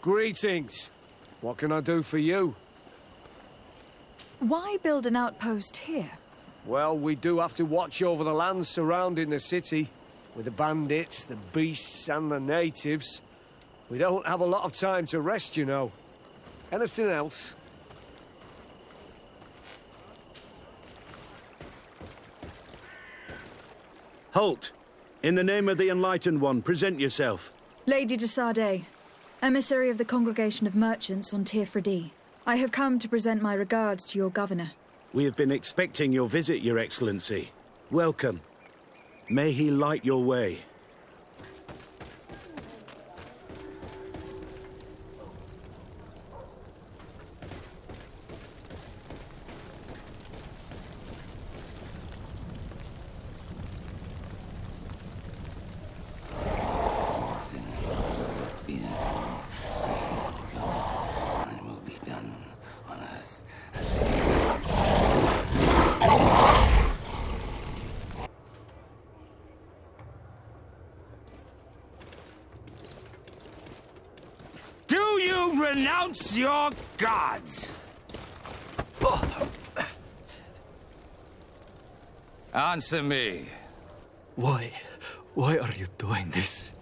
Greetings. What can I do for you? Why build an outpost here? Well, we do have to watch over the lands surrounding the city. With the bandits, the beasts, and the natives. We don't have a lot of time to rest, you know. Anything else? Halt! In the name of the Enlightened One, present yourself. Lady de Sardet, emissary of the Congregation of Merchants on Tirfredi. I have come to present my regards to your governor. We have been expecting your visit, Your Excellency. Welcome. May he light your way. Renounce your gods! Answer me. Why? Why are you doing this?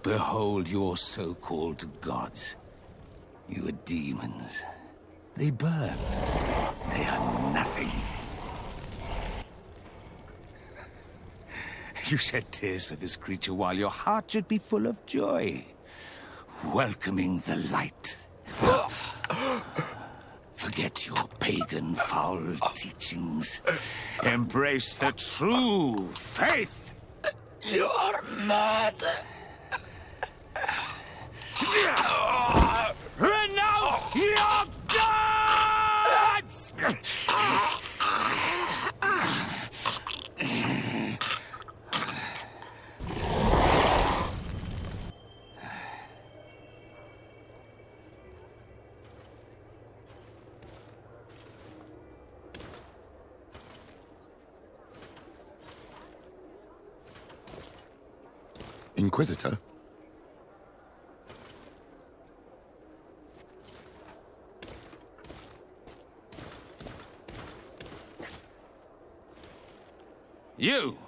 Behold your so-called gods. You are demons. They burn. They are nothing. You shed tears for this creature while your heart should be full of joy. Welcoming the light. Forget your pagan, foul teachings. Embrace the true faith. You are mad. Renounce your gods! Inquisitor? You!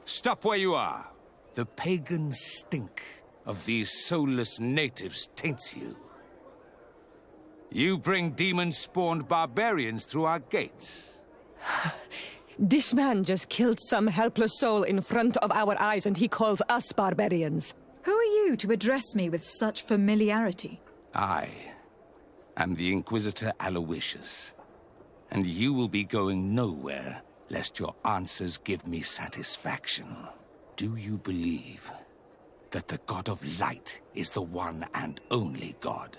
Stop where you are. The pagan stink of these soulless natives taints you. You bring demon-spawned barbarians through our gates. This man just killed some helpless soul in front of our eyes, and he calls us barbarians. Who are you to address me with such familiarity? I am the Inquisitor Aloysius, and you will be going nowhere lest your answers give me satisfaction. Do you believe that the God of Light is the one and only God?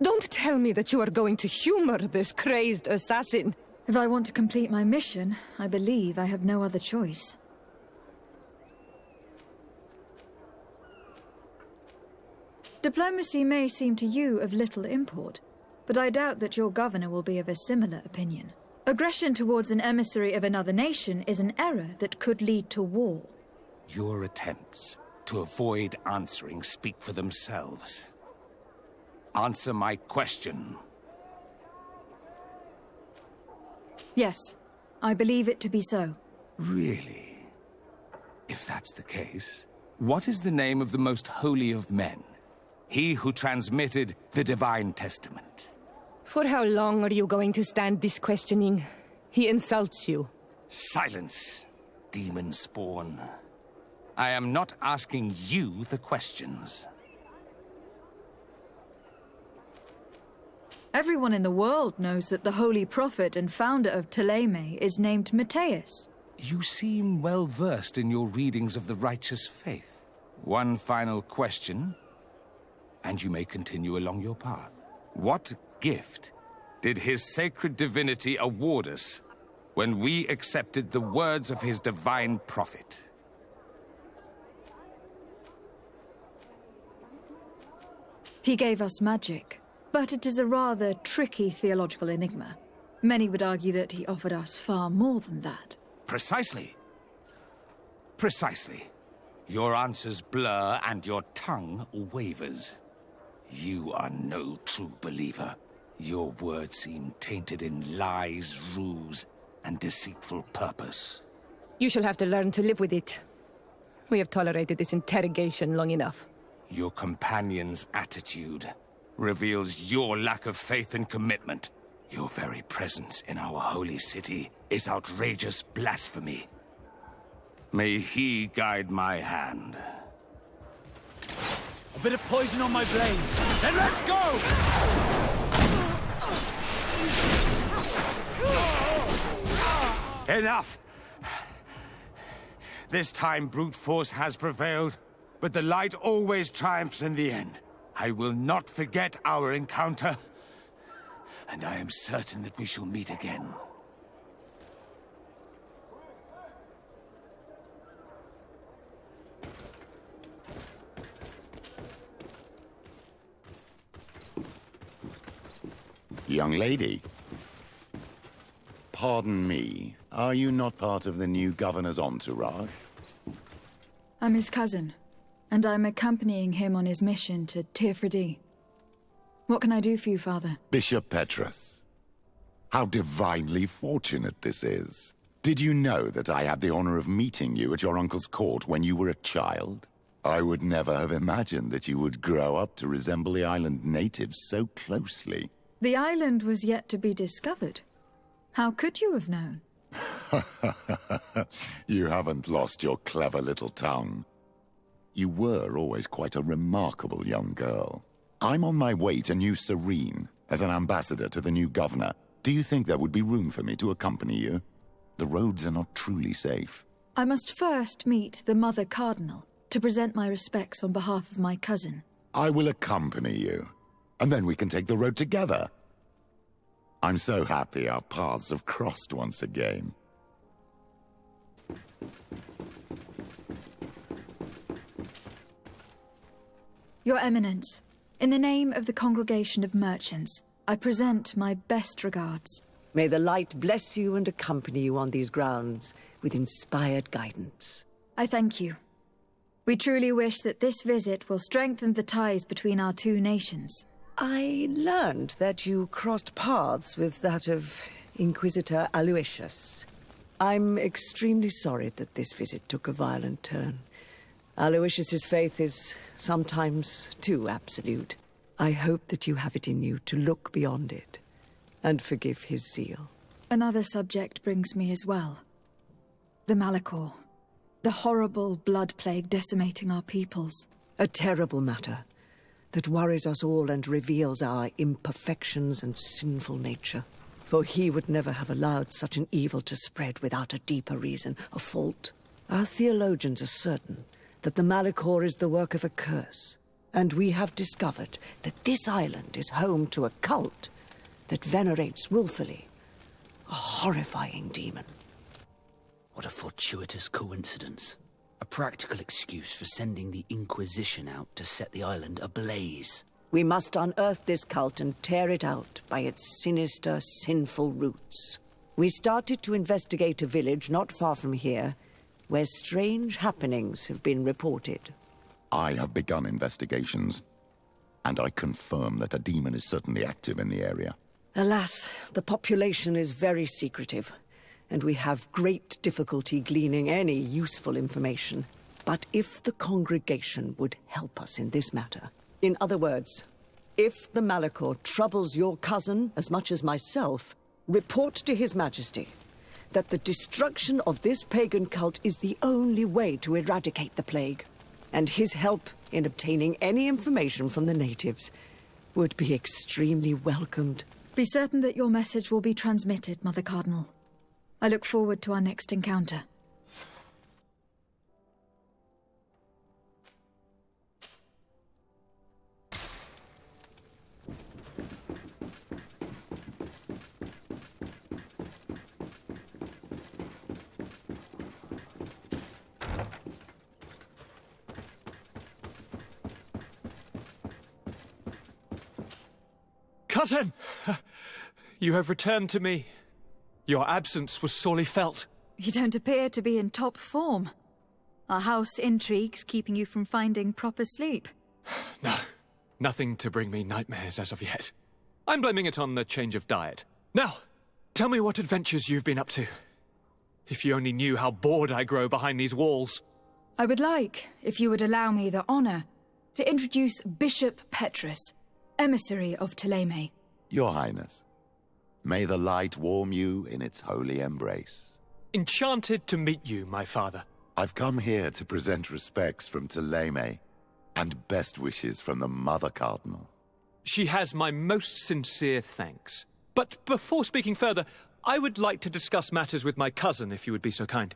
Don't tell me that you are going to humor this crazed assassin. If I want to complete my mission, I believe I have no other choice. Diplomacy may seem to you of little import, but I doubt that your governor will be of a similar opinion. Aggression towards an emissary of another nation is an error that could lead to war. Your attempts to avoid answering speak for themselves. Answer my question. Yes, I believe it to be so. Really? If that's the case, what is the name of the most holy of men? He who transmitted the Divine Testament. For how long are you going to stand this questioning? He insults you. Silence, demon spawn. I am not asking you the questions. Everyone in the world knows that the holy prophet and founder of Ptolemy is named Matthias. You seem well versed in your readings of the righteous faith. One final question, and you may continue along your path. What gift did his sacred divinity award us when we accepted the words of his divine prophet? He gave us magic, but it is a rather tricky theological enigma. Many would argue that he offered us far more than that. Precisely. Precisely. Your answers blur and your tongue wavers. You are no true believer. Your words seem tainted in lies, ruse, and deceitful purpose. You shall have to learn to live with it. We have tolerated this interrogation long enough. Your companion's attitude reveals your lack of faith and commitment. Your very presence in our holy city is outrageous blasphemy. May he guide my hand. A bit of poison on my blade. Then let's go! Enough! This time brute force has prevailed, but the light always triumphs in the end. I will not forget our encounter, and I am certain that we shall meet again. Young lady. Pardon me, are you not part of the new governor's entourage? I'm his cousin, and I'm accompanying him on his mission to Tirfredi. What can I do for you, Father? Bishop Petrus. How divinely fortunate this is. Did you know that I had the honor of meeting you at your uncle's court when you were a child? I would never have imagined that you would grow up to resemble the island natives so closely. The island was yet to be discovered. How could you have known? You haven't lost your clever little tongue. You were always quite a remarkable young girl. I'm on my way to New Serene as an ambassador to the new governor. Do you think there would be room for me to accompany you? The roads are not truly safe. I must first meet the Mother Cardinal to present my respects on behalf of my cousin. I will accompany you, and then we can take the road together. I'm so happy our paths have crossed once again. Your Eminence, in the name of the Congregation of Merchants, I present my best regards. May the light bless you and accompany you on these grounds with inspired guidance. I thank you. We truly wish that this visit will strengthen the ties between our two nations. I learned that you crossed paths with that of Inquisitor Aloysius. I'm extremely sorry that this visit took a violent turn. Aloysius's faith is sometimes too absolute. I hope that you have it in you to look beyond it and forgive his zeal. Another subject brings me as well. The Malachor. The horrible blood plague decimating our peoples. A terrible matter that worries us all and reveals our imperfections and sinful nature. For he would never have allowed such an evil to spread without a deeper reason, a fault. Our theologians are certain that the Malachor is the work of a curse, and we have discovered that this island is home to a cult that venerates willfully a horrifying demon. What a fortuitous coincidence. A practical excuse for sending the Inquisition out to set the island ablaze. We must unearth this cult and tear it out by its sinister, sinful roots. We started to investigate a village not far from here, where strange happenings have been reported. I have begun investigations, and I confirm that a demon is certainly active in the area. Alas, the population is very secretive, and we have great difficulty gleaning any useful information. But if the congregation would help us in this matter, in other words, if the Malachor troubles your cousin as much as myself, report to His Majesty that the destruction of this pagan cult is the only way to eradicate the plague, and his help in obtaining any information from the natives would be extremely welcomed. Be certain that your message will be transmitted, Mother Cardinal. I look forward to our next encounter. Cousin! You have returned to me. Your absence was sorely felt. You don't appear to be in top form. Are house intrigues keeping you from finding proper sleep? No, nothing to bring me nightmares as of yet. I'm blaming it on the change of diet. Now, tell me what adventures you've been up to. If you only knew how bored I grow behind these walls. I would like, if you would allow me the honor, to introduce Bishop Petrus, emissary of Ptolemy. Your Highness, may the light warm you in its holy embrace. Enchanted to meet you, my father. I've come here to present respects from Ptolemy, and best wishes from the Mother Cardinal. She has my most sincere thanks. But before speaking further, I would like to discuss matters with my cousin, if you would be so kind.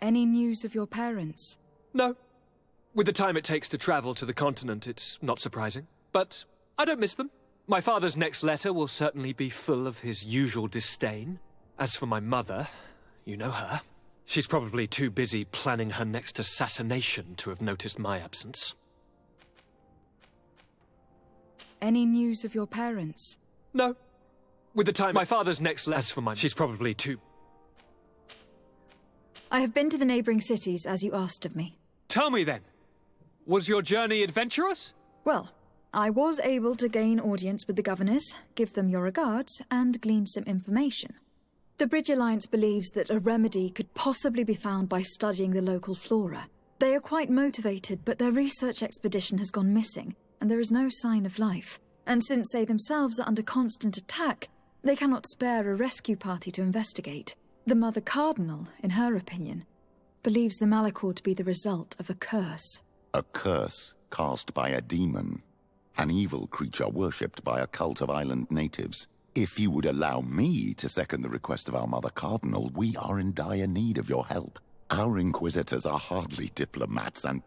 Any news of your parents? No. With the time it takes to travel to the continent, it's not surprising. But I don't miss them. My father's next letter will certainly be full of his usual disdain. As for my mother, you know her. She's probably too busy planning her next assassination to have noticed my absence. Any news of your parents? No. With the time my father's next letter, as for my... She's probably too... I have been to the neighboring cities, as you asked of me. Tell me then, was your journey adventurous? Well, I was able to gain audience with the governors, give them your regards, and glean some information. The Bridge Alliance believes that a remedy could possibly be found by studying the local flora. They are quite motivated, but their research expedition has gone missing, and there is no sign of life. And since they themselves are under constant attack, they cannot spare a rescue party to investigate. The Mother Cardinal, in her opinion, believes the Malachor to be the result of a curse. A curse cast by a demon. An evil creature worshipped by a cult of island natives. If you would allow me to second the request of our Mother Cardinal, we are in dire need of your help. Our Inquisitors are hardly diplomats and...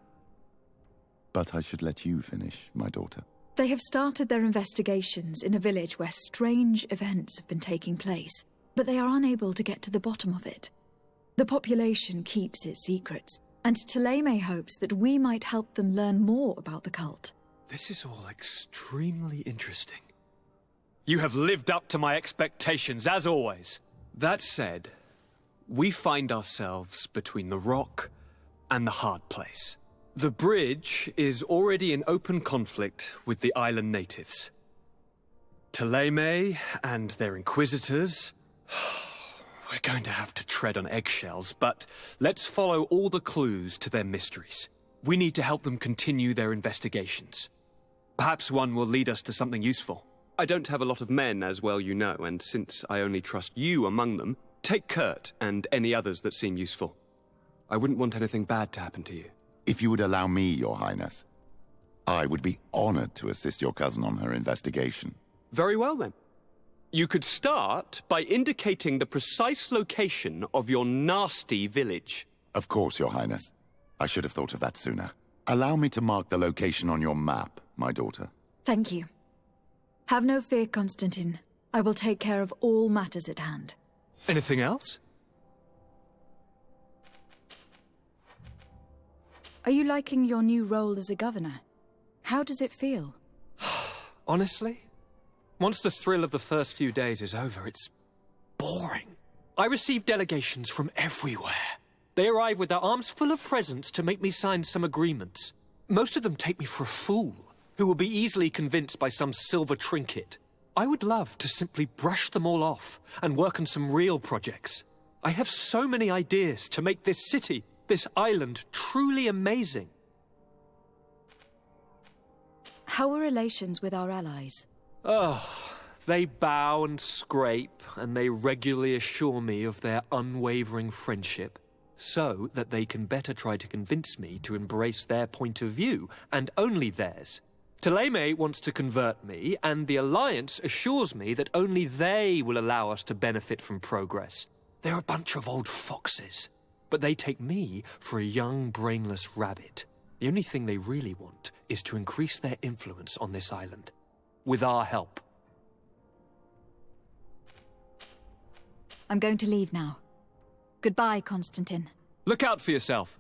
But I should let you finish, my daughter. They have started their investigations in a village where strange events have been taking place, but they are unable to get to the bottom of it. The population keeps its secrets, and Ptolemy hopes that we might help them learn more about the cult. This is all extremely interesting. You have lived up to my expectations, as always. That said, we find ourselves between the rock and the hard place. The bridge is already in open conflict with the island natives. Ptolemy and their inquisitors... We're going to have to tread on eggshells, but let's follow all the clues to their mysteries. We need to help them continue their investigations. Perhaps one will lead us to something useful. I don't have a lot of men, as well you know, and since I only trust you among them, take Kurt and any others that seem useful. I wouldn't want anything bad to happen to you. If you would allow me, Your Highness, I would be honored to assist your cousin on her investigation. Very well, then. You could start by indicating the precise location of your nasty village. Of course, Your Highness. I should have thought of that sooner. Allow me to mark the location on your map, my daughter. Thank you. Have no fear, Constantine. I will take care of all matters at hand. Anything else? Are you liking your new role as a governor? How does it feel? Honestly? Once the thrill of the first few days is over, it's boring. I receive delegations from everywhere. They arrive with their arms full of presents to make me sign some agreements. Most of them take me for a fool, who will be easily convinced by some silver trinket. I would love to simply brush them all off and work on some real projects. I have so many ideas to make this city, this island, truly amazing. How are relations with our allies? Oh, they bow and scrape, and they regularly assure me of their unwavering friendship, so that they can better try to convince me to embrace their point of view, and only theirs. Ptolemy wants to convert me, and the Alliance assures me that only they will allow us to benefit from progress. They're a bunch of old foxes, but they take me for a young, brainless rabbit. The only thing they really want is to increase their influence on this island. With our help. I'm going to leave now. Goodbye, Constantine. Look out for yourself.